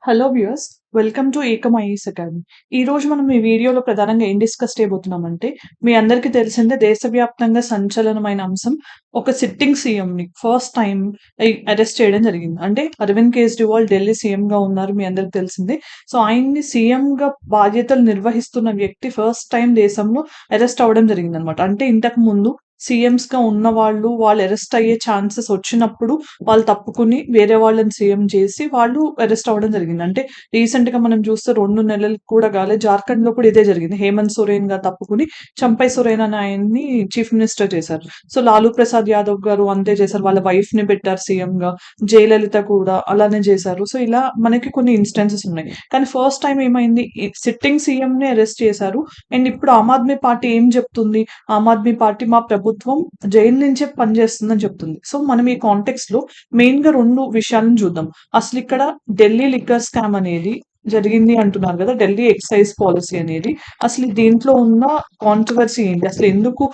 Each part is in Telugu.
Hello viewers, welcome to Ekam IAS academy. ఈ రోజు మనం ఈ వీడియోలో ప్రధానంగా ఏం డిస్కస్ చేయబోతున్నామంటే, మీ అందరికీ తెలిసిందే దేశవ్యాప్తంగా సంచలనమైన అంశం. ఒక సిట్టింగ్ సీఎంని ఫస్ట్ టైం అరెస్ట్ చేయడం జరిగింది. అంటే అరవింద్ కేజ్రీవాల్ ఢిల్లీ సీఎంగా ఉన్నారు, మీ అందరికి తెలిసిందే. సో ఆయన్ని సీఎంగా బాధ్యతలు నిర్వహిస్తున్న వ్యక్తి ఫస్ట్ టైం దేశంలో అరెస్ట్ అవ్వడం జరిగింది అనమాట. అంటే ఇంతకు ముందు సీఎంస్ గా ఉన్న వాళ్ళు అరెస్ట్ అయ్యే ఛాన్సెస్ వచ్చినప్పుడు వాళ్ళు తప్పుకుని వేరే వాళ్ళని సీఎం చేసి వాళ్ళు అరెస్ట్ అవ్వడం జరిగింది. అంటే రీసెంట్ గా మనం చూస్తే 2 నెలలు కూడా కాలేదు, జార్ఖండ్ లో కూడా ఇదే జరిగింది. హేమంత్ సోరెన్ గా తప్పుకుని చంపై సోరెన్ అనే ఆయన్ని చీఫ్ మినిస్టర్ చేశారు. సో లాలూ ప్రసాద్ యాదవ్ గారు అంతే చేశారు, వాళ్ళ వైఫ్ ని పెట్టారు సీఎం గా. జయలలిత కూడా అలానే చేశారు. సో ఇలా మనకి కొన్ని ఇన్స్టెన్సెస్ ఉన్నాయి. కానీ ఫస్ట్ టైం ఏమైంది, సిట్టింగ్ సీఎం ని అరెస్ట్ చేశారు. అండ్ ఇప్పుడు ఆమ్ ఆద్మీ పార్టీ ఏం చెప్తుంది, ఆమ్ ఆద్మీ పార్టీ మా ప్రభుత్వం జైలు నుంచే పనిచేస్తుందని చెప్తుంది. సో మనం ఈ కాంటెక్స్ట్ లో మెయిన్ గా 2 విషయాలను చూద్దాం. అసలు ఇక్కడ ఢిల్లీ లిక్కర్ స్కామ్ అనేది జరిగింది అంటున్నారు కదా, ఢిల్లీ ఎక్సైజ్ పాలసీ అనేది. అసలు దీంట్లో ఉన్న కాంట్రవర్సీ ఏంటి, అసలు ఎందుకు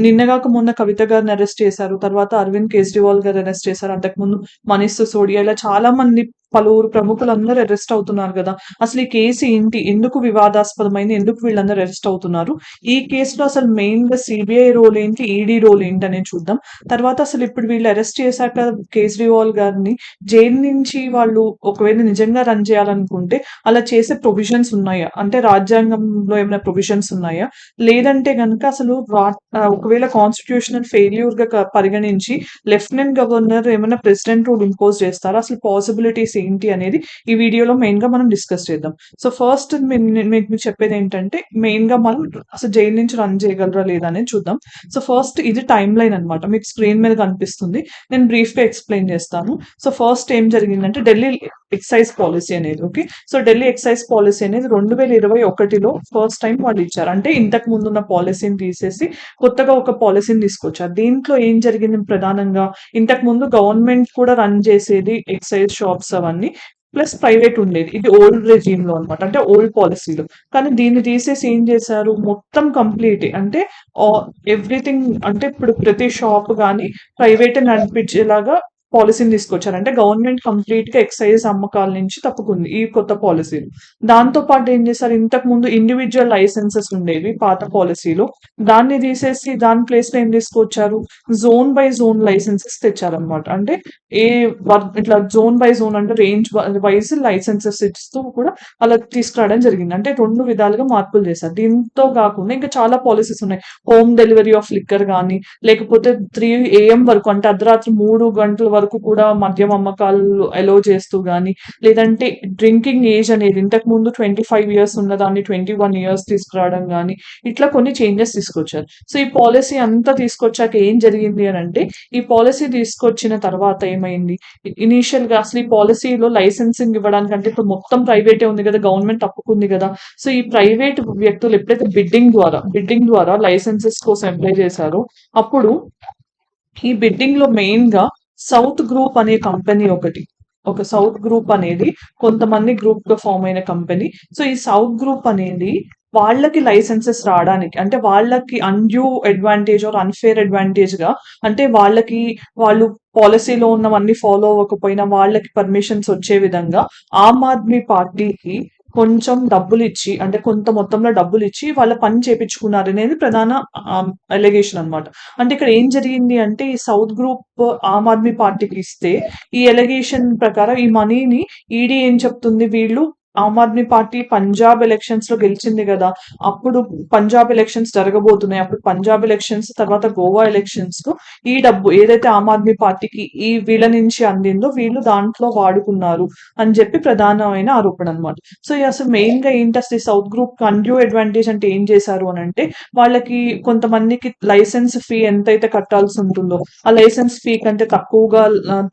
నిన్నగాక మొన్న కవిత గారిని అరెస్ట్ చేశారు, తర్వాత అరవింద్ కేజ్రీవాల్ గారు అరెస్ట్ చేశారు, అంతకుముందు మనీష్ సిసోడియా, ఇలా చాలా మంది పలువురు ప్రముఖులందరూ అరెస్ట్ అవుతున్నారు కదా. అసలు ఈ కేసు ఏంటి, ఎందుకు వివాదాస్పదమైంది, ఎందుకు వీళ్ళందరూ అరెస్ట్ అవుతున్నారు, ఈ కేసులో అసలు మెయిన్ గా సిబిఐ రోల్ ఏంటి, ఈడీ రోల్ ఏంటి అనేది చూద్దాం. తర్వాత అసలు ఇప్పుడు వీళ్ళు అరెస్ట్ చేశాక కేజ్రీవాల్ గారిని జైలు నుంచి వాళ్ళు ఒకవేళ నిజంగా రన్ చేయాలనుకుంటే అలా చేసే ప్రొవిజన్స్ ఉన్నాయా, అంటే రాజ్యాంగంలో ఏమైనా ప్రొవిజన్స్ ఉన్నాయా, లేదంటే గనుక అసలు ఒకవేళ కాన్స్టిట్యూషనల్ ఫెయిల్యూర్ గా పరిగణించి లెఫ్టినెంట్ గవర్నర్ ఏమైనా ప్రెసిడెంట్ రూల్ ఇంపోజ్ చేస్తారా, అసలు పాసిబిలిటీస్ ఏంటి అనేది ఈ వీడియోలో మెయిన్ గా మనం డిస్కస్ చేద్దాం. సో ఫస్ట్ మీకు చెప్పేది ఏంటంటే, మెయిన్ గా మనం అసలు జైలు నుంచి రన్ చేయగలరా లేదా అనేది చూద్దాం. సో ఫస్ట్ ఇది టైమ్ లైన్ అనమాట, మీకు స్క్రీన్ మీద కనిపిస్తుంది, నేను బ్రీఫ్ గా ఎక్స్ప్లెయిన్ చేస్తాను. సో ఫస్ట్ ఏం జరిగిందంటే ఢిల్లీ ఎక్సైజ్ పాలసీ అనేది. Okay, so Delhi excise policy అనేది 2021లో ఫస్ట్ టైం వాళ్ళు ఇచ్చారు. అంటే ఇంతకు ముందు ఉన్న పాలసీని తీసేసి కొత్తగా ఒక పాలసీని తీసుకొచ్చారు. దీంట్లో ఏం జరిగింది ప్రధానంగా, ఇంతకు ముందు గవర్నమెంట్ కూడా రన్ చేసేది ఎక్సైజ్ షాప్స్ అవన్నీ, ప్లస్ ప్రైవేట్ ఉండేది. ఇది ఓల్డ్ రెజీమ్ లో అనమాట, అంటే ఓల్డ్ పాలసీలో. కానీ దీన్ని తీసేసి ఏం చేశారు, మొత్తం కంప్లీట్ అంటే ఎవ్రీథింగ్, అంటే ఇప్పుడు ప్రతి షాప్ కానీ ప్రైవేట్ నడిపించేలాగా పాలసీని తీసుకొచ్చారు. అంటే గవర్నమెంట్ కంప్లీట్ గా ఎక్సైజ్ అమ్మకాల నుంచి తప్పుకుంది ఈ కొత్త పాలసీలు. దాంతో పాటు ఏం చేశారు, ఇంతకు ముందు ఇండివిజువల్ లైసెన్సెస్ ఉండేవి పాత పాలసీలో, దాన్ని తీసేసి దాని ప్లేస్ లో ఏం తీసుకొచ్చారు, జోన్ బై జోన్ లైసెన్సెస్ తెచ్చారనమాట. అంటే ఏ ఇట్లా జోన్ బై జోన్ అంటే రేంజ్ వైజ్ లైసెన్సెస్ ఇస్తూ కూడా అలా తీసుకురావడం జరిగింది. అంటే 2 విధాలుగా మార్పులు చేశారు. దీంతో కాకుండా ఇంకా చాలా పాలసీస్ ఉన్నాయి. హోమ్ డెలివరీ ఆఫ్ లిక్కర్ కానీ, లేకపోతే 3 AM వరకు, అంటే అర్ధరాత్రి 3 గంటల వరకు కూడా మద్యం అమ్మకాలు అలో చేస్తూ గానీ, లేదంటే డ్రింకింగ్ ఏజ్ అనేది ఇంతకు ముందు 25 years ఉన్నదాన్ని 21 years తీసుకురావడం గానీ, ఇట్లా కొన్ని చేంజెస్ తీసుకొచ్చారు. సో ఈ పాలసీ అంతా తీసుకొచ్చాక ఏం జరిగింది అని అంటే, ఈ పాలసీ తీసుకొచ్చిన తర్వాత ఏమైంది, ఇనీషియల్ గా అసలు ఈ పాలసీలో లైసెన్సింగ్ ఇవ్వడానికంటే ఇప్పుడు మొత్తం ప్రైవేటే ఉంది కదా, గవర్నమెంట్ తప్పుకుంది కదా. సో ఈ ప్రైవేట్ వ్యక్తులు ఎప్పుడైతే బిడ్డింగ్ ద్వారా లైసెన్సెస్ కోసం అప్లై చేశారో, అప్పుడు ఈ బిడ్డింగ్ లో మెయిన్ గా సౌత్ గ్రూప్ అనే కంపెనీ ఒక సౌత్ గ్రూప్ అనేది కొంతమంది గ్రూప్ గా ఫామ్ అయిన కంపెనీ. సో ఈ సౌత్ గ్రూప్ అనేది వాళ్ళకి లైసెన్సెస్ రావడానికి, అంటే వాళ్ళకి undue advantage are unfair advantage గా, అంటే వాళ్ళు పాలసీలో ఉన్నవన్నీ ఫాలో అవ్వకపోయినా వాళ్ళకి పర్మిషన్స్ వచ్చే విధంగా ఆమ్ ఆద్మీ పార్టీకి కొంచెం డబ్బులు ఇచ్చి, అంటే కొంత మొత్తంలో డబ్బులు ఇచ్చి వాళ్ళ పని చేపించుకున్నారు అనేది ప్రధాన అలిగేషన్ అనమాట. అంటే ఇక్కడ ఏం జరిగింది అంటే, ఈ సౌత్ గ్రూప్ ఆమ్ ఆద్మీ పార్టీకి ఇస్తే, ఈ ఎలిగేషన్ ప్రకారం ఈ మనీని ఈడీ ఏం చెప్తుంది, వీళ్ళు ఆమ్ ఆద్మీ పార్టీ పంజాబ్ ఎలక్షన్స్ లో గెలిచింది కదా, అప్పుడు పంజాబ్ ఎలక్షన్స్ జరగబోతున్నాయి, అప్పుడు పంజాబ్ ఎలక్షన్స్ తర్వాత గోవా ఎలక్షన్స్ లో ఈ డబ్బు ఏదైతే ఆమ్ ఆద్మీ పార్టీకి ఈ వీళ్ళ నుంచి అందిందో వీళ్ళు దాంట్లో వాడుకున్నారు అని చెప్పి ప్రధానమైన ఆరోపణ అనమాట. సో అసలు మెయిన్ గా ఏంటి, అసలు సౌత్ గ్రూప్ అన్డ్యూ అడ్వాంటేజ్ అంటే ఏం చేశారు అని అంటే, వాళ్ళకి కొంతమందికి లైసెన్స్ ఫీ ఎంతైతే కట్టాల్సి ఉంటుందో ఆ లైసెన్స్ ఫీ కంటే తక్కువగా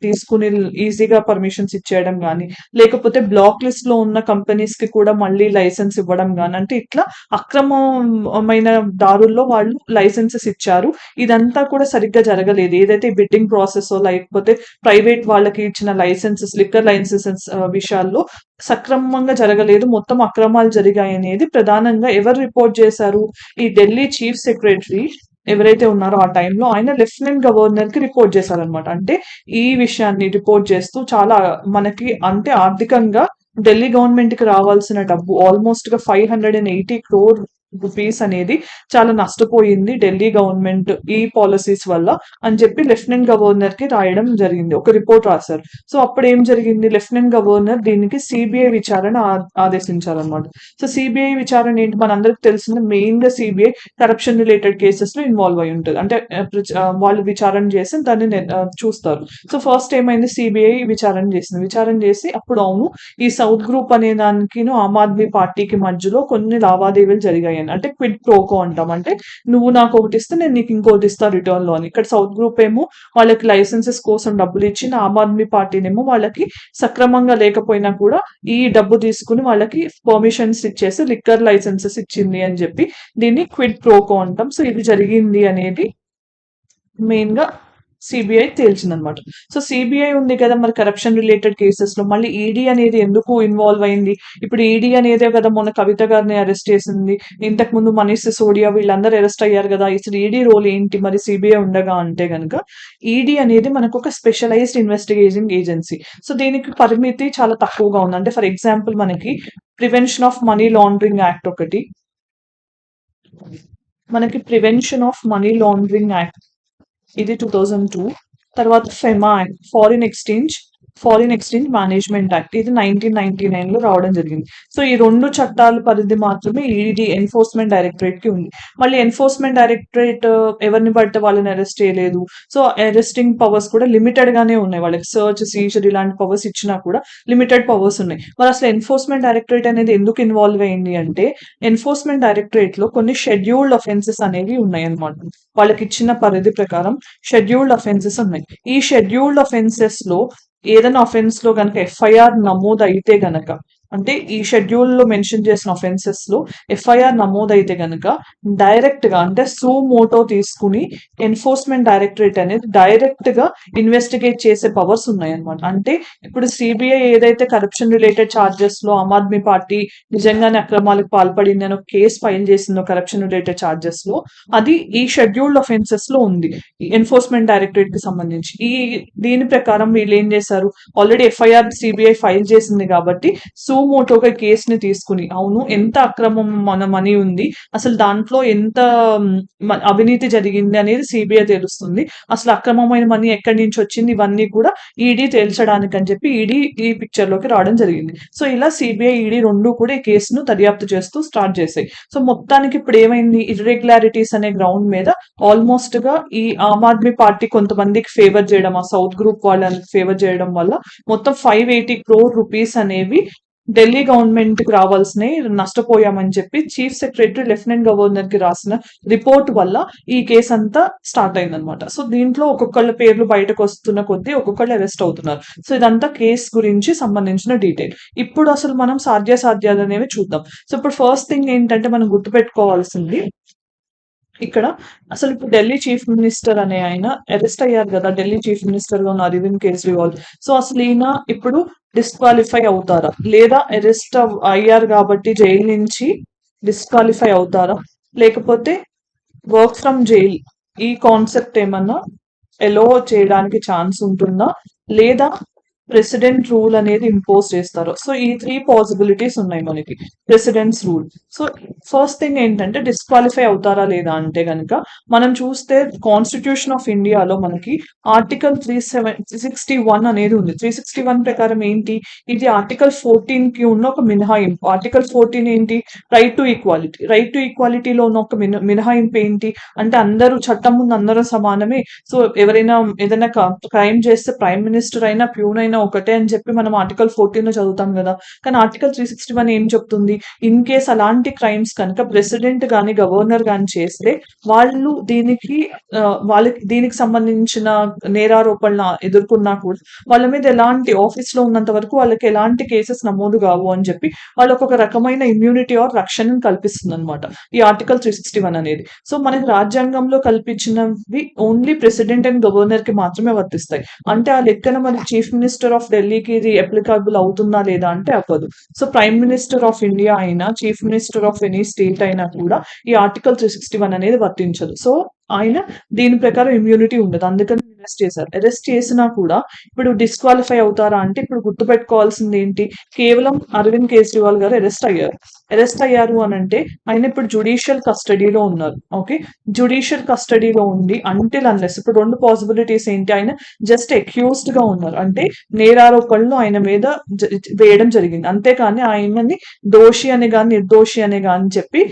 తీసుకుని ఈజీగా పర్మిషన్స్ ఇచ్చేయడం కానీ, లేకపోతే బ్లాక్ లిస్ట్ లో ఉన్న కంపెనీస్ కి కూడా మళ్ళీ లైసెన్స్ ఇవ్వడం కానీ, అంటే ఇట్లా అక్రమమైన దారుల్లో వాళ్ళు లైసెన్సెస్ ఇచ్చారు. ఇదంతా కూడా సరిగ్గా జరగలేదు. ఏదైతే బిడ్డింగ్ ప్రాసెస్ లేకపోతే ప్రైవేట్ వాళ్ళకి ఇచ్చిన లైసెన్సెస్, లిక్కర్ లైసెన్సెస్ విషయాల్లో సక్రమంగా జరగలేదు, మొత్తం అక్రమాలు జరిగాయి అనేది ప్రధానంగా ఎవరు రిపోర్ట్ చేశారు, ఈ ఢిల్లీ చీఫ్ సెక్రటరీ ఎవరైతే ఉన్నారో ఆ టైంలో ఆయన లెఫ్టినెంట్ గవర్నర్ కి రిపోర్ట్ చేశారనమాట. అంటే ఈ విషయాన్ని రిపోర్ట్ చేస్తూ చాలా మనకి అంటే ఆర్థికంగా ఢిల్లీ గవర్నమెంట్ కి రావాల్సిన డబ్బు ఆల్మోస్ట్ గా 580 crore రూపీస్ అనేది చాలా నష్టపోయింది ఢిల్లీ గవర్నమెంట్ ఈ పాలసీస్ వల్ల అని చెప్పి లెఫ్టినెంట్ గవర్నర్ కి రాయడం జరిగింది, ఒక రిపోర్ట్ రాశారు. సో అప్పుడు ఏం జరిగింది, లెఫ్టినెంట్ గవర్నర్ దీనికి సిబిఐ విచారణ ఆదేశించారనమాట. సో సిబిఐ విచారణ ఏంటి, మనందరికి తెలిసింది మెయిన్ గా సిబిఐ కరప్షన్ రిలేటెడ్ కేసెస్ లో ఇన్వాల్వ్ అయి ఉంటుంది. అంటే వాళ్ళు విచారణ చేసి దాన్ని చూస్తారు. సో ఫస్ట్ ఏమైంది, సిబిఐ విచారణ చేసింది. విచారణ చేసి అప్పుడు అవును ఈ సౌత్ గ్రూప్ అనే దానికి ఆమ్ ఆద్మీ పార్టీకి మధ్యలో కొన్ని లావాదేవీలు జరిగాయి, అంటే క్విడ్ ప్రోకో అంటాం. అంటే నువ్వు నాకు ఒకటి ఇస్తే నేను నీకు ఇంకోటి ఇస్తా రిటర్న్ లో అని. ఇక్కడ సౌత్ గ్రూప్ ఏమో వాళ్ళకి లైసెన్సెస్ కోసం డబ్బులు ఇచ్చి, ఆమ్ ఆద్మీ పార్టీనేమో వాళ్ళకి సక్రమంగా లేకపోయినా కూడా ఈ డబ్బు తీసుకుని వాళ్ళకి పర్మిషన్స్ ఇచ్చేసి లిక్కర్ లైసెన్సెస్ ఇచ్చింది అని చెప్పి దీన్ని క్విడ్ ప్రోకో అంటాం. సో ఇది జరిగింది అనేది మెయిన్ గా సిబిఐ తేల్చిందనమాట. సో సిబిఐ ఉంది కదా మరి కరప్షన్ రిలేటెడ్ కేసెస్ లో, మళ్ళీ ఈడీ అనేది ఎందుకు ఇన్వాల్వ్ అయింది? ఇప్పుడు ఈడీ అనేదే కదా మొన్న కవిత గారిని అరెస్ట్ చేసింది, ఇంతకు ముందు మనీష్ సిసోడియా వీళ్ళందరూ అరెస్ట్ అయ్యారు కదా. ఇప్పుడు ఈడీ రోల్ ఏంటి మరి సిబిఐ ఉండగా అంటే గనుక, ఈడీ అనేది మనకు ఒక స్పెషలైజ్డ్ ఇన్వెస్టిగేషన్ ఏజెన్సీ. సో దీనికి పరిమితి చాలా తక్కువగా ఉంది. అంటే ఫర్ ఎగ్జాంపుల్ మనకి prevention of money laundering act ఒకటి, మనకి prevention of money laundering act ఇది 2002. తర్వాత FEMA act, foreign exchange management act, ఇది 1999 లో రావడం జరిగింది. సో ఈ రెండు చట్టాల పరిధి మాత్రమే ఈడీ ఎన్ఫోర్స్మెంట్ డైరెక్టరేట్ కి ఉంది. మళ్ళీ ఎన్ఫోర్స్మెంట్ డైరెక్టరేట్ ఎవరిని పడితే వాళ్ళని అరెస్ట్ చేయలేదు. సో అరెస్టింగ్ పవర్స్ కూడా లిమిటెడ్ గానే ఉన్నాయి, వాళ్ళకి సర్చ్ సీజర్ ఇలాంటి పవర్స్ ఇచ్చినా కూడా లిమిటెడ్ పవర్స్ ఉన్నాయి. మరి అసలు ఎన్ఫోర్స్మెంట్ డైరెక్టరేట్ అనేది ఎందుకు ఇన్వాల్వ్ అయింది అంటే, ఎన్ఫోర్స్మెంట్ డైరెక్టరేట్ లో కొన్ని షెడ్యూల్డ్ అఫెన్సెస్ అనేవి ఉన్నాయి అనమాట. వాళ్ళకి ఇచ్చిన పరిధి ప్రకారం షెడ్యూల్డ్ అఫెన్సెస్ ఉన్నాయి. ఈ షెడ్యూల్డ్ అఫెన్సెస్ లో ఏదైనా అఫెన్స్ లో గనక ఎఫ్ఐఆర్ నమోదు అయితే గనక, అంటే ఈ షెడ్యూల్ లో మెన్షన్ చేసిన అఫెన్సెస్ లో ఎఫ్ఐఆర్ నమోదైతే గనక డైరెక్ట్ గా అంటే సూ మోటో తీసుకుని ఎన్ఫోర్స్మెంట్ డైరెక్టరేట్ అనేది డైరెక్ట్ గా ఇన్వెస్టిగేట్ చేసే పవర్స్ ఉన్నాయి అనమాట. అంటే ఇప్పుడు సిబిఐ ఏదైతే కరప్షన్ రిలేటెడ్ చార్జెస్ లో ఆమ్ ఆద్మీ పార్టీ నిజంగానే అక్రమాలకు పాల్పడింది అని ఒక కేసు ఫైల్ చేసిందో కరప్షన్ రిలేటెడ్ చార్జెస్ లో, అది ఈ షెడ్యూల్డ్ అఫెన్సెస్ లో ఉంది ఎన్ఫోర్స్మెంట్ డైరెక్టరేట్ కి సంబంధించి. దీని ప్రకారం వీళ్ళు ఏం చేశారు, ఆల్రెడీ ఎఫ్ఐఆర్ సిబిఐ ఫైల్ చేసింది కాబట్టి సుమోటోగా కేసుని తీసుకుని, అవును ఎంత అక్రమం మన మనీ ఉంది, అసలు దాంట్లో ఎంత అవినీతి జరిగింది అనేది సిబిఐ తెలుస్తుంది, అసలు అక్రమమైన మనీ ఎక్కడి నుంచి వచ్చింది ఇవన్నీ కూడా ఈడీ తేల్చడానికి అని చెప్పి ఈడీ ఈ పిక్చర్ లోకి రావడం జరిగింది. సో ఇలా సిబిఐ ఈడీ రెండు కూడా ఈ కేసును దర్యాప్తు చేస్తూ స్టార్ట్ చేశాయి. సో మొత్తానికి ఇప్పుడు ఏమైంది, ఇర్రెగ్యులారిటీస్ అనే గ్రౌండ్ మీద ఆల్మోస్ట్ గా ఈ ఆమ్ ఆద్మీ పార్టీ కొంతమందికి ఫేవర్ చేయడం, ఆ సౌత్ గ్రూప్ వాళ్ళని ఫేవర్ చేయడం వల్ల మొత్తం 580 crore రూపీస్ అనేవి ఢిల్లీ గవర్నమెంట్ కి రావాల్సినవి నష్టపోయామని చెప్పి చీఫ్ సెక్రటరీ లెఫ్టినెంట్ గవర్నర్ కి రాసిన రిపోర్ట్ వల్ల ఈ కేసు అంతా స్టార్ట్ అయిందనమాట. సో దీంట్లో ఒక్కొక్కళ్ళ పేర్లు బయటకు వస్తున్న కొద్దీ ఒక్కొక్కళ్ళు అరెస్ట్ అవుతున్నారు. సో ఇదంతా కేసు గురించి సంబంధించిన డీటెయిల్. ఇప్పుడు అసలు మనం సాధ్యాసాధ్యాలు అనేవి చూద్దాం. సో ఇప్పుడు ఫస్ట్ థింగ్ ఏంటంటే మనం గుర్తుపెట్టుకోవాల్సింది, ఇక్కడ అసలు ఇప్పుడు ఢిల్లీ చీఫ్ మినిస్టర్ అనే ఆయన అరెస్ట్ అయ్యారు కదా, ఢిల్లీ చీఫ్ మినిస్టర్ గా ఉన్న అరవింద్ కేజ్రీవాల్. సో అసలు ఈయన ఇప్పుడు డిస్క్వాలిఫై అవుతారా, లేదా అరెస్ట్ అయ్యారు కాబట్టి జైలు నుంచి డిస్క్వాలిఫై అవుతారా, లేకపోతే వర్క్ ఫ్రమ్ జైల్ ఈ కాన్సెప్ట్ ఏమన్నా ఎలో చేయడానికి ఛాన్స్ ఉంటుందా, లేదా ప్రెసిడెంట్ రూల్ అనేది ఇంపోజ్ చేస్తారు. సో ఈ 3 పాసిబిలిటీస్ ఉన్నాయి మనకి presidents rule. So first thing ఏంటంటే డిస్క్వాలిఫై అవుతారా లేదా అంటే గనక, మనం చూస్తే కాన్స్టిట్యూషన్ ఆఫ్ ఇండియాలో మనకి ఆర్టికల్ 361 అనేది ఉంది. 361 ప్రకారం ఏంటి, ఇది ఆర్టికల్ 14 కి ఉన్న ఒక మినహాయింపు. ఆర్టికల్ 14 ఏంటి, right to equality. Right to ఈక్వాలిటీలో ఉన్న ఒక మినహాయింపు ఏంటి అంటే, అందరూ చట్టం ముందు అందరూ సమానమే. సో ఎవరైనా ఏదైనా క్రైమ్ చేస్తే ప్రైమ్ మినిస్టర్ అయినా ప్యూన్ అయినా ఒకటే అని చెప్పి మనం ఆర్టికల్ 14 లో చదువుతాం కదా. కానీ ఆర్టికల్ 361 ఏం చెప్తుంది, ఇన్ కేస్ అలాంటి క్రైమ్స్ కనుక ప్రెసిడెంట్ గాని గవర్నర్ గాని చేస్తే వాళ్ళు దీనికి సంబంధించిన నేరారోపణలు ఎదుర్కొన్నా కూడా వాళ్ళ మీద ఎలాంటి ఆఫీస్ లో ఉన్నంత వరకు వాళ్ళకి ఎలాంటి కేసెస్ నమోదు కావు అని చెప్పి వాళ్ళకు ఒక రకమైన ఇమ్యూనిటీ ఆర్ రక్షణను కల్పిస్తుంది అనమాట ఈ ఆర్టికల్ 361 అనేది. సో మనకి రాజ్యాంగంలో కల్పించినవి ఓన్లీ ప్రెసిడెంట్ అండ్ గవర్నర్ కి మాత్రమే వర్తిస్తాయి. అంటే ఆ లెక్కన మన చీఫ్ మినిస్టర్ ఆఫ్ ఢిల్లీకి ఇది అప్లికబుల్ అవుతుందా లేదా అంటే అవ్వదు. So prime minister of India అయినా chief minister of any state అయినా కూడా ఈ ఆర్టికల్ 361 అనేది వర్తించదు. సో ఆయన దీని ప్రకారం ఇమ్యూనిటీ ఉండదు. అందుకని అరెస్ట్ చేశారు. అరెస్ట్ చేసినా కూడా ఇప్పుడు డిస్క్వాలిఫై అవుతారా అంటే ఇప్పుడు గుర్తుపెట్టుకోవాల్సింది ఏంటి, కేవలం అరవింద్ కేజ్రీవాల్ గారు అరెస్ట్ అయ్యారు అని అంటే ఆయన ఇప్పుడు జుడిషియల్ కస్టడీలో ఉన్నారు. ఓకే, జుడిషియల్ కస్టడీలో ఉండి అంటిల్ అన్లెస్ ఇప్పుడు రెండు పాసిబిలిటీస్ ఏంటి, ఆయన జస్ట్ అక్యూజ్డ్ గా ఉన్నారు అంటే నేరారోపణలు ఆయన మీద వేయడం జరిగింది, అంతేకాని ఆయనని దోషి అని గాని నిర్దోషి అని గాని చెప్పి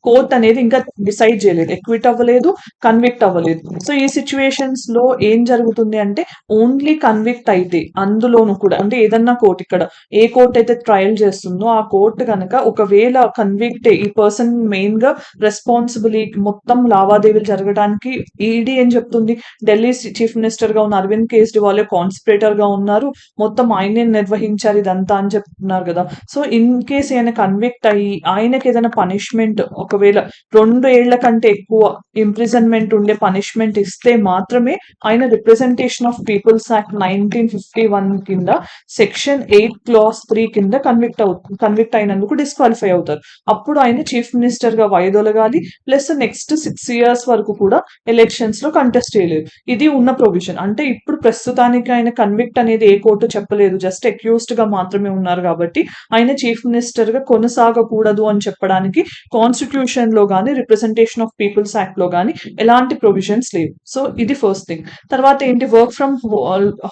కోర్ట్ అనేది ఇంకా డిసైడ్ చేయలేదు, ఎక్విట్ అవ్వలేదు, కన్విక్ట్ అవ్వలేదు. సో ఈ సిచ్యువేషన్స్ లో ఏం జరుగుతుంది అంటే ఓన్లీ కన్విక్ట్ అయితే అందులోను కూడా అంటే ఏదన్నా కోర్ట్ ఇక్కడ ఏ కోర్ట్ అయితే ట్రయల్ చేస్తుందో ఆ కోర్ట్ కనుక ఒకవేళ కన్విక్ట్ ఈ పర్సన్ మెయిన్ గా రెస్పాన్సిబిలి మొత్తం లావాదేవీలు జరగడానికి ఈడీ ఏం చెప్తుంది, ఢిల్లీ చీఫ్ మినిస్టర్ గా ఉన్న అరవింద్ కేజ్రీవాల్ కాన్స్పిరేటర్ గా ఉన్నారు, మొత్తం ఆయనే నిర్వహించారు ఇదంతా అని చెప్తున్నారు కదా. సో ఇన్ కేస్ ఆయన కన్విక్ట్ అయ్యి ఆయనకి ఏదైనా పనిష్మెంట్ ఒకవేళ 2 ఏళ్ల కంటే ఎక్కువ ఇంప్రిజన్మెంట్ ఉండే పనిష్మెంట్ ఇస్తే మాత్రమే ఆయన రిప్రజెంటేషన్ ఆఫ్ పీపుల్స్ యాక్ట్ 1951 కింద సెక్షన్ 8 క్లాస్ 3 కింద కన్విక్ట్ అయినందుకు డిస్క్వాలిఫై అవుతారు. అప్పుడు ఆయన చీఫ్ మినిస్టర్ గా వైదొలగాలి, ప్లస్ నెక్స్ట్ 6 years వరకు కూడా ఎలక్షన్స్ లో కంటెస్ట్ చేయలేదు. ఇది ఉన్న ప్రొవిజన్. అంటే ఇప్పుడు ప్రస్తుతానికి ఆయన కన్విక్ట్ అనేది ఏ కోర్టు చెప్పలేదు, జస్ట్ అక్యూజ్డ్ గా మాత్రమే ఉన్నారు కాబట్టి ఆయన చీఫ్ మినిస్టర్ గా కొనసాగకూడదు అని చెప్పడానికి కాన్స్టిట్యూషన్ లో గానీ రిప్రజెంటేషన్ ఆఫ్ పీపుల్స్ యాక్ట్ లో గానీ ఎలాంటి ప్రొవిజన్స్ లేవు. సో ఇది ఫస్ట్ థింగ్. తర్వాత ఏంటి, వర్క్ ఫ్రమ్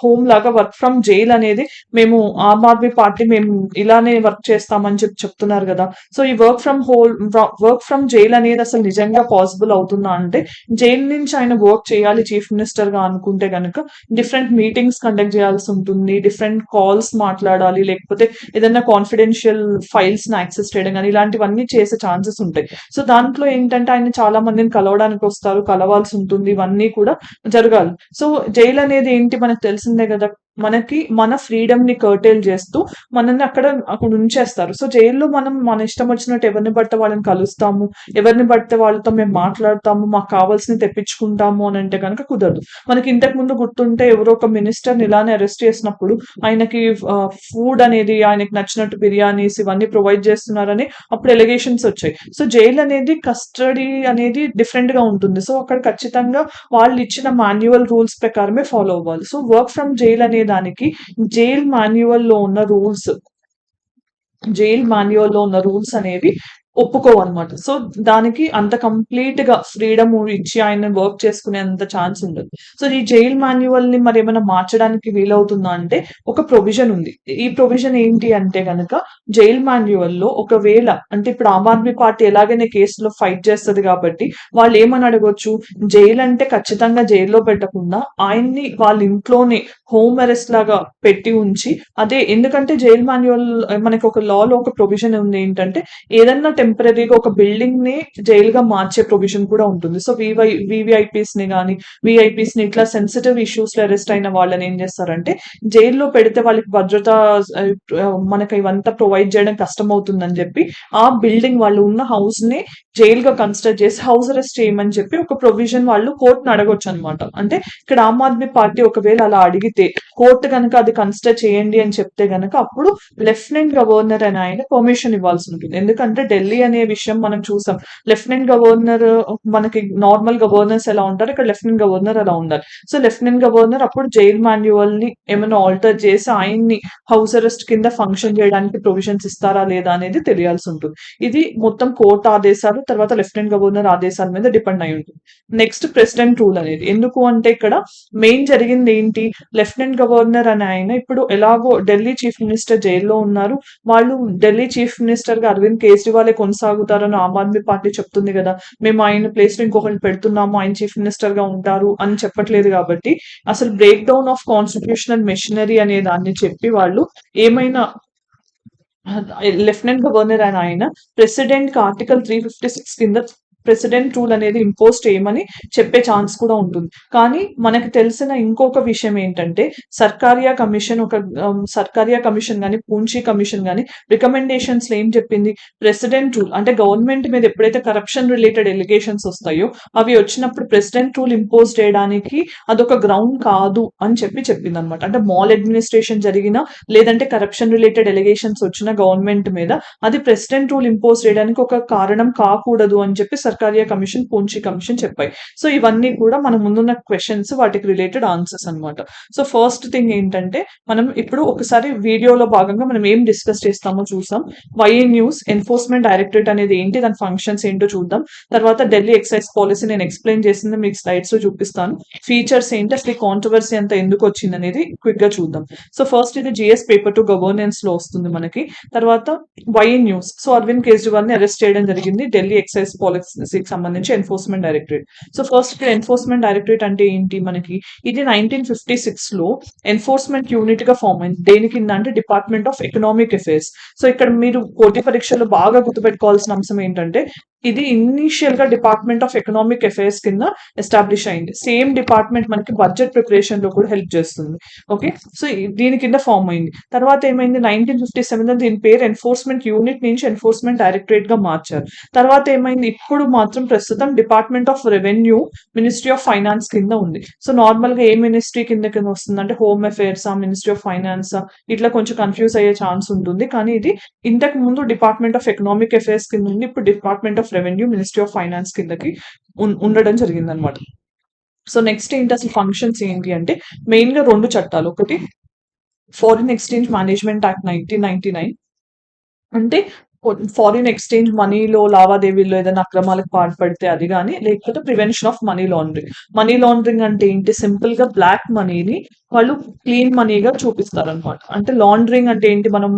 హోమ్ లాగా వర్క్ ఫ్రమ్ జైల్ అనేది మేము ఆమ్ ఆద్మీ పార్టీ మేము ఇలానే వర్క్ చేస్తామని చెప్తున్నారు కదా. సో ఈ వర్క్ ఫ్రమ్ జైల్ అనేది అసలు నిజంగా పాసిబుల్ అవుతుందా అంటే జైలు నుంచి ఆయన వర్క్ చేయాలి చీఫ్ మినిస్టర్ గా అనుకుంటే గనుక డిఫరెంట్ మీటింగ్స్ కండక్ట్ చేయాల్సి ఉంటుంది, డిఫరెంట్ కాల్స్ మాట్లాడాలి, లేకపోతే ఏదైనా కాన్ఫిడెన్షియల్ ఫైల్స్ ని యాక్సెస్ చేయడం కానీ ఇలాంటివన్నీ చేసే ఛాన్సెస్ ఉంటాయి. సో దాంట్లో ఏంటంటే ఆయన చాలా మందిని కలవడానికి వస్తారు, కలవాల్సి ఉంటుంది, ఇవన్నీ కూడా జరగాలి. సో జైలు అనేది ఏంటి మనకు తెలిసిందే కదా, మనకి మన ఫ్రీడమ్ ని కర్టైల్ చేస్తూ మనల్ని అక్కడ ఉంచేస్తారు. సో జైల్లో మనం మన ఇష్టం వచ్చినట్టు ఎవరిని పడితే వాళ్ళని కలుస్తాము, ఎవరిని పడితే వాళ్ళతో మేము మాట్లాడతాము, మాకు కావాల్సినవి తెప్పించుకుంటాము అని అంటే కనుక కుదరదు. మనకి ఇంతకు ముందు గుర్తుంటే ఎవరో ఒక మినిస్టర్ ఇలానే అరెస్ట్ చేసినప్పుడు ఆయనకి ఫుడ్ అనేది ఆయనకి నచ్చినట్టు బిర్యానీస్ ఇవన్నీ ప్రొవైడ్ చేస్తున్నారని అప్పుడు ఎలిగేషన్స్ వచ్చాయి. సో జైల్ అనేది కస్టడీ అనేది డిఫరెంట్ గా ఉంటుంది. సో అక్కడ ఖచ్చితంగా వాళ్ళు ఇచ్చిన మాన్యువల్ రూల్స్ ప్రకారమే ఫాలో అవ్వాలి. సో వర్క్ ఫ్రమ్ జైల్ అనే దానికి జైల్ మాన్యువల్ లో ఉన్న రూల్స్ అనేవి ఒప్పుకోవన్నమాట. సో దానికి అంత కంప్లీట్ గా ఫ్రీడమ్ ఇచ్చి ఆయన వర్క్ చేసుకునే అంత ఛాన్స్ ఉండదు. సో ఈ జైల్ మాన్యువల్ ని మరి ఏమైనా మార్చడానికి వీలవుతుందా అంటే ఒక ప్రొవిజన్ ఉంది. ఈ ప్రొవిజన్ ఏంటి అంటే గనక జైల్ మాన్యువల్ లో ఒకవేళ అంటే ఇప్పుడు ఆమ్ ఆద్మీ పార్టీ ఎలాగైనా కేసులో ఫైట్ చేస్తుంది కాబట్టి వాళ్ళు ఏమని అడగొచ్చు, జైలు అంటే ఖచ్చితంగా జైల్లో పెట్టకుండా ఆయన్ని వాళ్ళ ఇంట్లోనే హోమ్ అరెస్ట్ లాగా పెట్టి ఉంచి అదే, ఎందుకంటే జైల్ మాన్యువల్ మనకి ఒక లాలో ఒక ప్రొవిజన్ ఉంది ఏంటంటే ఏదన్నా టెంపరీగా ఒక బిల్డింగ్ ని జైల్ గా మార్చే ప్రొవిజన్ కూడా ఉంటుంది. సో వివిఐపీస్ ని కానీ విఐపీస్ ని ఇట్లా సెన్సిటివ్ ఇష్యూస్ లో అరెస్ట్ అయిన వాళ్ళని ఏం చేస్తారంటే జైల్లో పెడితే వాళ్ళకి భద్రత మనకి ఇవంతా ప్రొవైడ్ చేయడం కష్టం అవుతుందని చెప్పి ఆ బిల్డింగ్ వాళ్ళు ఉన్న హౌస్ ని జైల్ గా కన్సిడర్ చేసి హౌస్ అరెస్ట్ చేయమని చెప్పి ఒక ప్రొవిజన్ వాళ్ళు కోర్టును అడగొచ్చు అనమాట. అంటే ఇక్కడ ఆమ్ ఆద్మీ పార్టీ ఒకవేళ అలా అడిగితే కోర్టు కనుక అది కన్సిడర్ చేయండి అని చెప్తే గనక అప్పుడు లెఫ్టినెంట్ గవర్నర్ అని ఆయన పర్మిషన్ ఇవ్వాల్సి ఉంటుంది. ఎందుకంటే ఢిల్లీ అనే విషయం మనం చూసాం, లెఫ్టినెంట్ గవర్నర్ మనకి నార్మల్ గవర్నర్స్ ఎలా ఉంటారు, ఇక్కడ లెఫ్టినెంట్ గవర్నర్ అలా ఉండాలి. సో లెఫ్టినెంట్ గవర్నర్ అప్పుడు జైల్ మాన్యువల్ ని ఏమైనా ఆల్టర్ చేసి ఆయన్ని హౌస్ అరెస్ట్ కింద ఫంక్షన్ చేయడానికి ప్రొవిజన్స్ ఇస్తారా లేదా అనేది తెలియాల్సి ఉంటుంది. ఇది మొత్తం కోర్టు ఆదేశాలు తర్వాత లెఫ్టినెంట్ గవర్నర్ ఆదేశాల మీద డిపెండ్ అయి ఉంటుంది. నెక్స్ట్ ప్రెసిడెంట్ రూల్ అనేది ఎందుకు అంటే ఇక్కడ మెయిన్ జరిగింది ఏంటి, లెఫ్టినెంట్ గవర్నర్ అని ఆయన ఇప్పుడు ఎలాగో ఢిల్లీ చీఫ్ మినిస్టర్ జైల్లో ఉన్నారు, వాళ్ళు ఢిల్లీ చీఫ్ మినిస్టర్ గా అరవింద్ కేజ్రీవాలే కొనసాగుతారని ఆమ్ ఆద్మీ పార్టీ చెప్తుంది కదా, మేము ఆయన ప్లేస్ లో ఇంకొకరిని పెడుతున్నాము, ఆయన చీఫ్ మినిస్టర్ గా ఉంటారు అని చెప్పట్లేదు. కాబట్టి అసలు break down of constitutional machinery అనే దాన్ని చెప్పి వాళ్ళు ఏమైనా లెఫ్టినెంట్ గవర్నర్ అని ఆయన ప్రెసిడెంట్ కి ఆర్టికల్ 356 కింద ప్రెసిడెంట్ రూల్ అనేది ఇంపోజ్ చేయమని చెప్పే ఛాన్స్ కూడా ఉంటుంది. కానీ మనకు తెలిసిన ఇంకొక విషయం ఏంటంటే సర్కారియా కమిషన్ కానీ పూంచి కమిషన్ కానీ రికమెండేషన్స్ ఏం చెప్పింది, ప్రెసిడెంట్ రూల్ అంటే గవర్నమెంట్ మీద ఎప్పుడైతే కరప్షన్ రిలేటెడ్ ఎలిగేషన్స్ వస్తాయో అవి వచ్చినప్పుడు ప్రెసిడెంట్ రూల్ ఇంపోజ్ చేయడానికి అదొక గ్రౌండ్ కాదు అని చెప్పింది అనమాట. అంటే మాల్ అడ్మినిస్ట్రేషన్ జరిగినా లేదంటే కరప్షన్ రిలేటెడ్ ఎలిగేషన్స్ వచ్చిన గవర్నమెంట్ మీద అది ప్రెసిడెంట్ రూల్ ఇంపోజ్ చేయడానికి ఒక కారణం కాకూడదు అని చెప్పి సర్కారియా కమిషన్, పూంచి కమిషన్ చెప్పాయి. సో ఇవన్నీ కూడా మన ముందున్న క్వశ్చన్స్, వాటికి రిలేటెడ్ ఆన్సర్స్ అన్నమాట. సో ఫస్ట్ థింగ్ ఏంటంటే మనం ఇప్పుడు ఒకసారి వీడియోలో భాగంగా మనం ఏం డిస్కస్ చేస్తామో చూసాం. వైఏ న్యూస్ ఎన్ఫోర్స్మెంట్ డైరెక్టరేట్ అనేది ఏంటి, దాని ఫంక్షన్స్ ఏంటో చూద్దాం. తర్వాత ఢిల్లీ ఎక్సైజ్ పాలసీ నేను ఎక్స్ప్లెయిన్ చేసింది మీకు స్లైడ్స్ లో చూపిస్తాను. ఫీచర్స్ ఏంటి, అసలు కాంట్రవర్సీ అంతా ఎందుకు వచ్చింది అనేది క్విక్ గా చూద్దాం. సో ఫస్ట్ ఇది జిఎస్ పేపర్ 2 గవర్నెన్స్ లో వస్తుంది మనకి. తర్వాత వైఏ న్యూస్, సో అరవింద్ కేజ్రీవాల్ ని అరెస్ట్ చేయడం జరిగింది ఢిల్లీ ఎక్సైజ్ పాలసీకి సంబంధించి ఎన్ఫోర్స్మెంట్ డైరెక్టరేట్. సో ఫస్ట్ ఇక్కడ ఎన్ఫోర్స్మెంట్ డైరెక్టరేట్ అంటే ఏంటి మనకి, ఇది 1956 లో ఎన్ఫోర్స్మెంట్ యూనిట్ గా ఫామ్ అయింది. దేని కింద అంటే department of economic affairs. So ఇక్కడ మీరు పోటీ పరీక్షలు బాగా గుర్తుపెట్టుకోవాల్సిన అంశం ఏంటంటే ఇది ఇనీషియల్ గా డిపార్ట్మెంట్ ఆఫ్ ఎకనామిక్ అఫైర్స్ కింద ఎస్టాబ్లిష్ అయింది. సేమ్ డిపార్ట్మెంట్ మనకి బడ్జెట్ ప్రిపరేషన్ లో కూడా హెల్ప్ చేస్తుంది. ఓకే, సో దీని కింద ఫామ్ అయింది. తర్వాత ఏమైంది, 1957 లో దీని పేరు ఎన్ఫోర్స్మెంట్ యూనిట్ నుంచి ఎన్ఫోర్స్మెంట్ డైరెక్టరేట్ గా మార్చారు. తర్వాత ఏమైంది, ఇప్పుడు మాత్రం ప్రస్తుతం department of revenue, ministry of finance కింద ఉంది. సో నార్మల్ గా ఏ మినిస్ట్రీ కింద వస్తుంది అంటే home affairs, ministry of finance, ఇట్లా కొంచెం కన్ఫ్యూజ్ అయ్యే ఛాన్స్ ఉంటుంది. కానీ ఇది ఇంతకు ముందు డిపార్ట్మెంట్ ఆఫ్ ఎకనామిక్ అఫైర్స్ కింద ఉంది, ఇప్పుడు department of revenue, ministry of finance కిందకి ఉండడం జరిగింది అనమాట. సో నెక్స్ట్ ఏంటి, అసలు ఫంక్షన్స్ ఏంటి అంటే మెయిన్ గా 2 చట్టాలు. ఒకటి ఫారిన్ ఎక్స్చేంజ్ మేనేజ్మెంట్ యాక్ట్ 1999, అంటే ఫారిన్ ఎక్స్చేంజ్ మనీలో లావాదేవీల్లో ఏదైనా అక్రమాలకు పాల్పడితే అది కానీ, లేకపోతే prevention of money laundering. Money laundering అంటే ఏంటి, సింపుల్ గా బ్లాక్ మనీని వాళ్ళు క్లీన్ మనీగా చూపిస్తారు అనమాట. అంటే లాండరింగ్ అంటే ఏంటి, మనం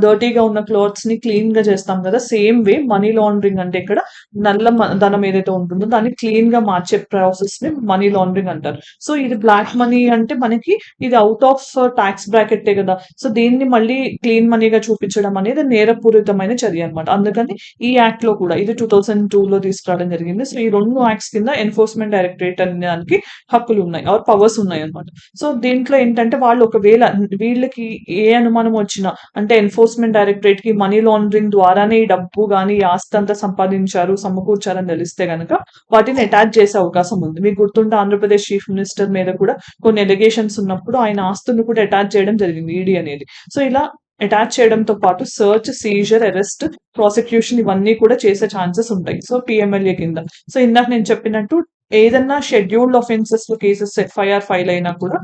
డర్టీగా ఉన్న క్లాత్స్ ని క్లీన్ గా చేస్తాం కదా, సేమ్ వే మనీ లాండరింగ్ అంటే ఇక్కడ నల్ల ధనం ఏదైతే ఉంటుందో దాన్ని క్లీన్ గా మార్చే ప్రాసెస్ ని మనీ లాండరింగ్ అంటారు. సో ఇది బ్లాక్ మనీ అంటే మనకి ఇది అవుట్ ఆఫ్ ట్యాక్స్ బ్రాకెట్టే కదా, సో దీన్ని మళ్ళీ క్లీన్ మనీగా చూపించడం అనేది నేరపూరితమైన చర్య అనమాట. అందుకని ఈ యాక్ట్ లో కూడా ఇది 2002 లో తీసుకురావడం జరిగింది. సో ఈ 2 యాక్ట్స్ కింద ఎన్ఫోర్స్మెంట్ డైరెక్టరేట్ అనే దానికి హక్కులు ఉన్నాయి, ఆర్ పవర్స్ ఉన్నాయి అనమాట. సో దీంట్లో ఏంటంటే వాళ్ళు ఒకవేళ వీళ్ళకి ఏ అనుమానం వచ్చినా, అంటే ఎన్ఫోర్స్మెంట్ డైరెక్టరేట్ కి మనీ లాండరింగ్ ద్వారానే ఈ డబ్బు గానీ ఈ ఆస్తి అంతా సంపాదించారు, సమకూర్చారని తెలిస్తే గనక వాటిని అటాచ్ చేసే అవకాశం ఉంది. మీకు గుర్తుంటే ఆంధ్రప్రదేశ్ చీఫ్ మినిస్టర్ మీద కూడా కొన్ని ఎలిగేషన్స్ ఉన్నప్పుడు ఆయన ఆస్తులను కూడా అటాచ్ చేయడం జరిగింది ఈడీ అనేది. సో ఇలా అటాచ్ చేయడంతో పాటు సర్చ్, సీజర్, అరెస్ట్, ప్రాసిక్యూషన్ ఇవన్నీ కూడా చేసే ఛాన్సెస్ ఉంటాయి. సో పిఎంఎల్ఏ కింద. సో ఇందాక నేను చెప్పినట్టు ఏదన్నా షెడ్యూల్డ్ ఆఫెన్సెస్ లో కేసెస్ ఎఫ్ఐఆర్ ఫైల్ అయినా కూడా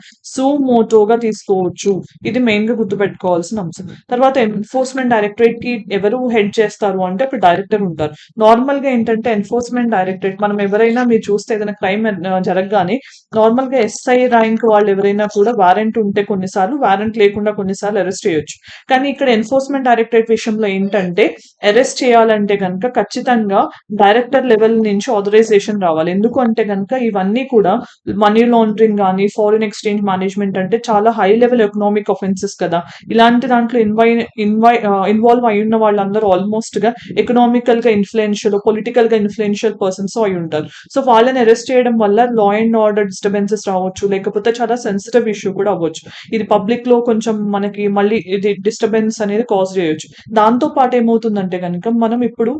మోటోగా తీసుకోవచ్చు. ఇది మెయిన్ గా గుర్తుపెట్టుకోవాల్సిన అంశం. తర్వాత ఎన్ఫోర్స్మెంట్ డైరెక్టరేట్ కి ఎవరు హెడ్ చేస్తారు అంటే అప్పుడు డైరెక్టర్ ఉంటారు. నార్మల్ గా ఏంటంటే ఎన్ఫోర్స్మెంట్ డైరెక్టరేట్ మనం ఎవరైనా మీరు చూస్తే ఏదైనా క్రైమ్ జరగగానే నార్మల్ గా ఎస్ఐ ర్యాంక్ వాళ్ళు ఎవరైనా కూడా వారెంట్ ఉంటే కొన్నిసార్లు, వారెంట్ లేకుండా కొన్నిసార్లు అరెస్ట్ చేయొచ్చు. కానీ ఇక్కడ ఎన్ఫోర్స్మెంట్ డైరెక్టరేట్ విషయంలో ఏంటంటే అరెస్ట్ చేయాలంటే కనుక ఖచ్చితంగా డైరెక్టర్ లెవెల్ నుంచి ఆథరైజేషన్ రావాలి. ఎందుకు అంటే కనుక ఇవన్నీ కూడా మనీ లాండరింగ్ కానీ, ఫారిన్ ఎక్స్చేంజ్ మేనేజ్మెంట్ అంటే చాలా హై లెవెల్ ఎకనామిక్ ఆఫెన్సెస్ కదా. ఇలాంటి దాంట్లో ఇన్వాల్వ్ అయి ఉన్న వాళ్ళందరూ ఆల్మోస్ట్ గా ఎకనామికల్ గా ఇన్ఫ్లుయెన్షియల్, పొలిటికల్ గా ఇన్ఫ్లుయెన్షియల్ పర్సన్స్ అయి ఉంటారు. సో వాళ్ళని అరెస్ట్ చేయడం వల్ల లా అండ్ ఆర్డర్ డిస్టర్బెన్సెస్ రావచ్చు, లేకపోతే చాలా సెన్సిటివ్ ఇష్యూ కూడా అవ్వచ్చు. ఇది పబ్లిక్ లో కొంచెం మనకి మళ్ళీ ఇది డిస్టర్బెన్స్ అనేది కాజ్ చేయొచ్చు. దాంతో పాటు ఏమవుతుందంటే కనుక మనం ఇప్పుడు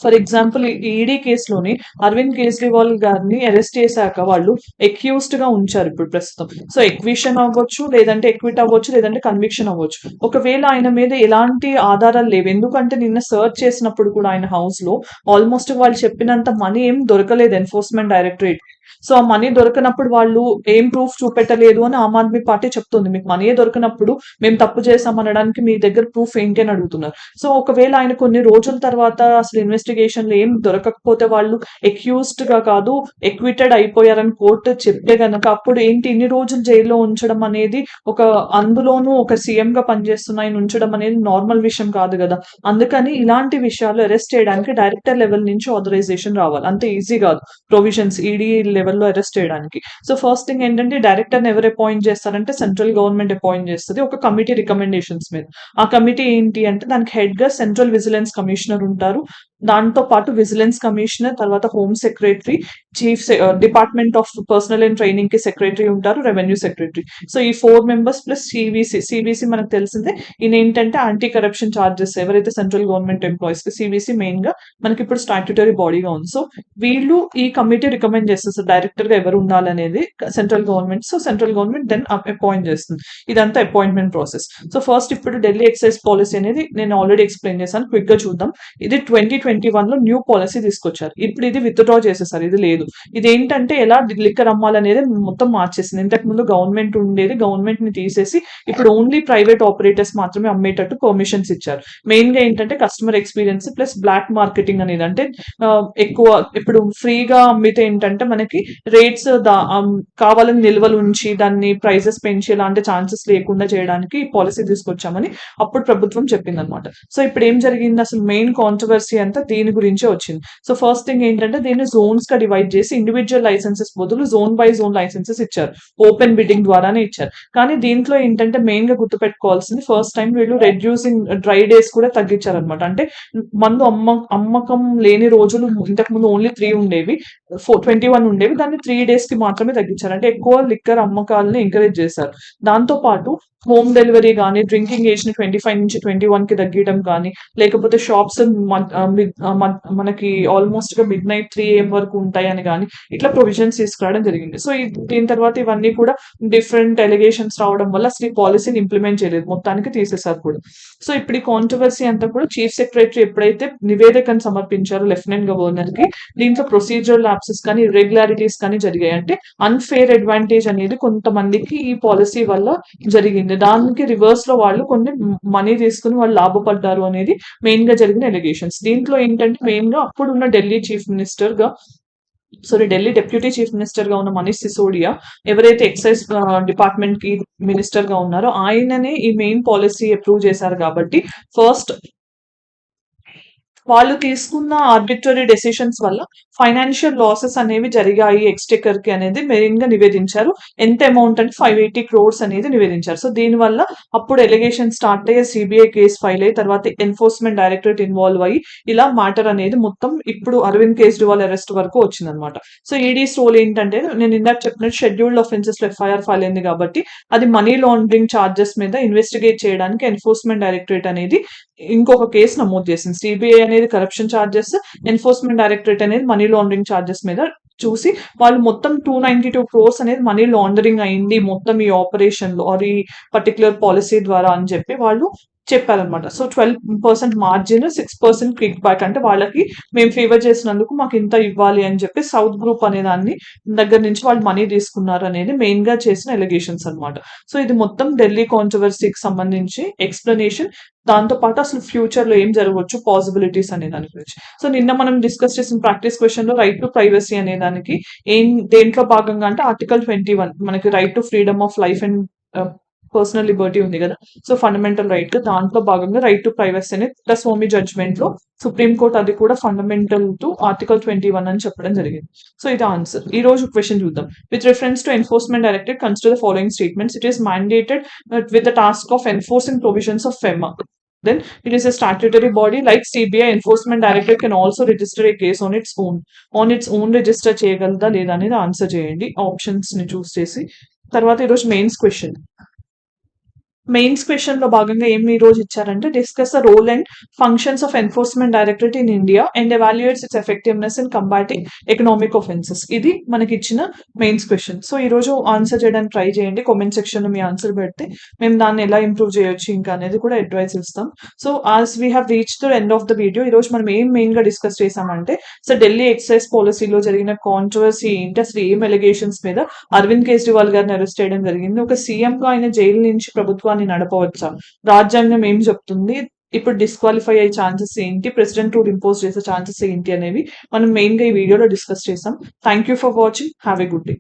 ఫర్ ఎగ్జాంపుల్ ఈడీ కేసులోని అరవింద్ కేజ్రీవాల్ గారిని అరెస్ట్ చేశాక వాళ్ళు ఎక్యూస్డ్ గా ఉంచారు ఇప్పుడు ప్రస్తుతం. సో ఎక్విషన్ అవ్వచ్చు, లేదంటే ఎక్విట్ అవ్వచ్చు, లేదంటే కన్విక్షన్ అవ్వచ్చు. ఒకవేళ ఆయన మీద ఎలాంటి ఆధారాలు లేవు, ఎందుకంటే నిన్న సర్చ్ చేసినప్పుడు కూడా ఆయన హౌస్ లో ఆల్మోస్ట్ వాళ్ళు చెప్పినంత మనీ ఏం దొరకలేదు ఎన్ఫోర్స్మెంట్ డైరెక్టరేట్. సో ఆ మనీ దొరకనప్పుడు వాళ్ళు ఏం ప్రూఫ్ చూపెట్టలేదు అని ఆమ్ ఆద్మీ పార్టీ చెప్తుంది. మీకు మనీ దొరకనప్పుడు మేము తప్పు చేసాం అనడానికి మీ దగ్గర ప్రూఫ్ ఏంటి అని అడుగుతున్నారు. సో ఒకవేళ ఆయన కొన్ని రోజుల తర్వాత అసలు ఇన్వెస్టిగేషన్ లో ఏం దొరకకపోతే వాళ్ళు ఎక్యూస్డ్ గా కాదు ఎక్విటెడ్ అయిపోయారని కోర్టు చెప్తే గనక అప్పుడు ఏంటి ఇన్ని రోజులు జైల్లో ఉంచడం అనేది ఒక, అందులోనూ ఒక సీఎం గా పనిచేస్తున్న ఆయన ఉంచడం అనేది నార్మల్ విషయం కాదు కదా. అందుకని ఇలాంటి విషయాలు అరెస్ట్ చేయడానికి డైరెక్టర్ లెవెల్ నుంచి ఆథరైజేషన్ రావాలి. అంత ఈజీ కాదు ప్రొవిజన్స్ ఈడీ లెవెల్లో అరెస్ట్ చేయడానికి. సో ఫస్ట్ థింగ్ ఏంటంటే డైరెక్టర్ ఎవరు అపాయింట్ చేస్తారంటే సెంట్రల్ గవర్నమెంట్ అపాయింట్ చేస్తుంది ఒక కమిటీ రికమెండేషన్స్ మీద. ఆ కమిటీ ఏంటి అంటే దానికి హెడ్ గా సెంట్రల్ విజిలెన్స్ కమిషనర్ ఉంటారు. దాంతో పాటు విజిలెన్స్ కమిషనర్, తర్వాత home secretary, chief department of personal and training కి సెక్రటరీ ఉంటారు, రెవెన్యూ సెక్రటరీ. సో ఈ 4 మెంబర్స్ ప్లస్ సివిసి మనకు తెలిసిందే. ఈయన ఏంటంటే యాంటీ కరప్షన్ చార్జెస్ ఎవరైతే సెంట్రల్ గవర్నమెంట్ ఎంప్లాయీస్ కి సివిసి మెయిన్ గా మనకి ఇప్పుడు స్టాట్యూటరీ బాడీగా ఉంది. సో వీళ్ళు ఈ కమిటీ రికమెండ్ చేస్తారు డైరెక్టర్ గా ఎవరు ఉండాలనేది central government. So central government then appoint చేస్తుంది. ఇదంతా అపాయింట్మెంట్ ప్రాసెస్. సో ఫస్ట్ ఇప్పుడు ఢిల్లీ ఎక్సైజ్ పాలసీ అనేది నేను ఆల్రెడీ ఎక్స్ప్లెయిన్ చేశాను, క్విక్ గా చూద్దాం. ఇది 2021 లో న్యూ పాలసీ తీసుకొచ్చారు. ఇప్పుడు ఇది విత్డ్రా చేసేసారు, ఇది లేదు. ఇది ఏంటంటే ఎలా లిక్కర్ అమ్మాలనేది మొత్తం మార్చేసింది. ఇంతకు ముందు గవర్నమెంట్ ఉండేది, గవర్నమెంట్ ని తీసేసి ఇప్పుడు ఓన్లీ ప్రైవేట్ ఆపరేటర్స్ మాత్రమే అమ్మేటట్టు పర్మిషన్స్ ఇచ్చారు. మెయిన్ గా ఏంటంటే customer experience plus black marketing అనేది, అంటే ఎక్కువ ఇప్పుడు ఫ్రీగా అమ్మితే ఏంటంటే మనకి రేట్స్ కావాలని నిల్వలు ఉంచి దాన్ని ప్రైసెస్ పెంచి ఇలాంటి ఛాన్సెస్ లేకుండా చేయడానికి ఈ పాలసీ తీసుకొచ్చామని అప్పుడు ప్రభుత్వం చెప్పింది అనమాట. సో ఇప్పుడు ఏం జరిగింది, అసలు మెయిన్ కాంట్రవర్సీ అంతా దీని గురించే వచ్చింది. సో ఫస్ట్ థింగ్ ఏంటంటే దీన్ని జోన్స్ గా డివైడ్ చేసి ఇండివిజువల్ లైసెన్సెస్ బదులు జోన్ బై జోన్ లైసెన్సెస్ ఇచ్చారు, ఓపెన్ బిడ్డింగ్ ద్వారానే ఇచ్చారు. కానీ దీంట్లో ఏంటంటే మెయిన్ గా గుర్తుపెట్టుకోవాల్సింది, ఫస్ట్ టైం వీళ్ళు రెడ్యూసింగ్ డ్రై డేస్ కూడా తగ్గించారు అనమాట. అంటే మందు అమ్మకం లేని రోజులు ఇంతకు ముందు ఓన్లీ 3 ఉండేవి, 21 ఉండేవి, దాన్ని 3 days కి మాత్రమే తగ్గించారు. అంటే ఎక్కువ లిక్కర్ అమ్మకాలని ఎంకరేజ్ చేశారు. దాంతో పాటు హోమ్ డెలివరీ కానీ, డ్రింకింగ్ ఏజ్ ని 25 నుంచి 21 కి తగ్గించడం కానీ, లేకపోతే షాప్స్ మనకి ఆల్మోస్ట్ గా మిడ్ నైట్ 3 AM వరకు ఉంటాయని కానీ ఇట్లా ప్రొవిజన్స్ తీసుకురావడం జరిగింది. సో దీని తర్వాత ఇవన్నీ కూడా డిఫరెంట్ ఎలిగేషన్స్ రావడం వల్ల అసలు ఈ పాలసీని ఇంప్లిమెంట్ చేయలేదు, మొత్తానికి తీసేశారు కూడా. సో ఇప్పుడు ఈ కాంట్రవర్సీ అంతా కూడా చీఫ్ సెక్రటరీ ఎప్పుడైతే నివేదికను సమర్పించారో లెఫ్టినెంట్ గవర్నర్ కి, దీంట్లో ప్రొసీజరల్ ల్యాప్సెస్ కానీ ఇర్రెగ్యులారిటీస్ కానీ జరిగాయి. అంటే అన్ఫేర్ అడ్వాంటేజ్ అనేది కొంతమందికి ఈ పాలసీ వల్ల జరిగింది. దానికి రివర్స్ లో వాళ్ళు కొన్ని మనీ తీసుకుని వాళ్ళు లాభపడ్డారు అనేది మెయిన్ గా జరిగిన ఎలిగేషన్స్. దీంట్లో ఏంటంటే మెయిన్ గా అప్పుడున్న ఢిల్లీ డెప్యూటీ చీఫ్ మినిస్టర్ గా ఉన్న మనీష్ సిసోడియా, ఎవరైతే ఎక్సైజ్ డిపార్ట్మెంట్ కి మినిస్టర్ గా ఉన్నారో ఆయననే ఈ మెయిన్ పాలసీ అప్రూవ్ చేశారు. కాబట్టి ఫస్ట్ వాళ్ళు తీసుకున్న ఆర్బిట్రరీ డెసిషన్స్ వల్ల ఫైనాన్షియల్ లాసెస్ అనేవి జరిగాయి ఎక్స్టెకర్ కి అనేది మెయిన్ గా నివేదించారు. ఎంత అమౌంట్ అంటే 580 crores అనేది నివేదించారు. సో దీనివల్ల అప్పుడు ఎలిగేషన్ స్టార్ట్ అయ్యే, సిబిఐ కేసు ఫైల్ అయ్యి తర్వాత ఎన్ఫోర్స్మెంట్ డైరెక్టరేట్ ఇన్వాల్వ్ అయ్యి ఇలా మ్యాటర్ అనేది మొత్తం ఇప్పుడు అరవింద్ కేజ్రీవాల్ అరెస్ట్ వరకు వచ్చిందనమాట. సో ఈడీస్ రోల్ ఏంటంటే నేను ఇందాక చెప్పినట్టు షెడ్యూల్డ్ ఆఫెన్సెస్ లో ఎఫ్ఐఆర్ ఫైల్ అయింది కాబట్టి అది మనీ లాండరింగ్ ఛార్జెస్ మీద ఇన్వెస్టిగేట్ చేయడానికి ఎన్ఫోర్స్మెంట్ డైరెక్టరేట్ అనేది ఇంకొక కేసు నమోదు చేసింది. సిబిఐ అనేది కరప్షన్ ఛార్జెస్, ఎన్ఫోర్స్మెంట్ డైరెక్టరేట్ అనేది మనీ లాండరింగ్ ఛార్జెస్ మీద చూసి వాళ్ళు మొత్తం 292 crores అనేది మనీ లాండరింగ్ అయింది మొత్తం ఈ ఆపరేషన్ లో ఆర్ ఈ పర్టికులర్ పాలసీ ద్వారా అని చెప్పి వాళ్ళు చెప్పారనమాట. సో 12% మార్జిన్, 6% క్విక్ బ్యాక్, అంటే వాళ్ళకి మేము ఫేవర్ చేసినందుకు మాకు ఇంత ఇవ్వాలి అని చెప్పి సౌత్ గ్రూప్ అనే దాన్ని దగ్గర నుంచి వాళ్ళు మనీ తీసుకున్నారు అనేది మెయిన్ గా చేసిన ఎలిగేషన్స్ అనమాట. సో ఇది మొత్తం ఢిల్లీ కాంట్రవర్సీకి సంబంధించి ఎక్స్ప్లెనేషన్. దాంతో పాటు అసలు ఫ్యూచర్ లో ఏం జరగవచ్చు, పాసిబిలిటీస్ అనే దాని గురించి. సో నిన్న మనం డిస్కస్ చేసిన ప్రాక్టీస్ క్వశ్చన్ లో రైట్ టు ప్రైవసీ అనే దానికి దేంట్లో భాగంగా అంటే ఆర్టికల్ 21 మనకి right to freedom of life and personal Liberty ఉంది కదా. సో ఫండమెంటల్ రైట్, దాంట్లో భాగంగా రైట్ టు ప్రైవసీ అనేది స్వామి జడ్జ్మెంట్ లో సుప్రీం కోర్ట్ అది కూడా ఫండమెంటల్ టు ఆర్టికల్ 21 అని చెప్పడం జరిగింది. సో ఇది ఆన్సర్. ఈ రోజు క్వశ్చన్ చూద్దాం. With reference to enforcement directorate consider the following statements. It is mandated with the task of enforcing provisions of FEMA. Then it is a statutory body like CBI. Enforcement Directorate can also register a case on its own register చేయగలదా లేదా అనేది ఆన్సర్ చేయండి ఆప్షన్స్ ని చూస్ చేసి. తర్వాత ఈరోజు మెయిన్స్ క్వశ్చన్ లో భాగంగా ఏమి ఈ రోజు ఇచ్చారంటే discuss the role and functions of enforcement directorate in India and evaluates its effectiveness in combating economic offences. ఇది మనకి ఇచ్చిన మెయిన్స్ క్వశ్చన్. సో ఈ రోజు ఆన్సర్ చేయడానికి ట్రై చేయండి. కామెంట్ సెక్షన్ లో మీ ఆన్సర్ పెడితే మేము దాన్ని ఎలా ఇంప్రూవ్ చేయొచ్చు ఇంకా అనేది కూడా అడ్వైస్ ఇస్తాం. So as we have reach the end of the video, ఈ రోజు మనం ఏం మెయిన్ గా డిస్కస్ చేసామంటే సో ఢిల్లీ ఎక్సైజ్ పాలసీలో జరిగిన కాంట్రవర్సీ ఏంటి, అసలు ఏం ఎలిగేషన్స్ మీద అరవింద్ కేజ్రీవాల్ గారిని అరెస్ట్ చేయడం జరిగింది, ఒక సీఎం గా ఆయన జైలు నుంచి ప్రభుత్వాన్ని నడపవచ్చా, రాజ్యాంగం ఏం చెప్తుంది, ఇప్పుడు డిస్క్వాలిఫై అయ్యే ఛాన్సెస్ ఏంటి, ప్రెసిడెంట్ రూల్ ఇంపోజ్ చేసే ఛాన్సెస్ ఏంటి అనేవి మనం మెయిన్ గా ఈ వీడియోలో డిస్కస్ చేసాం. Thank you for watching. Have a good day.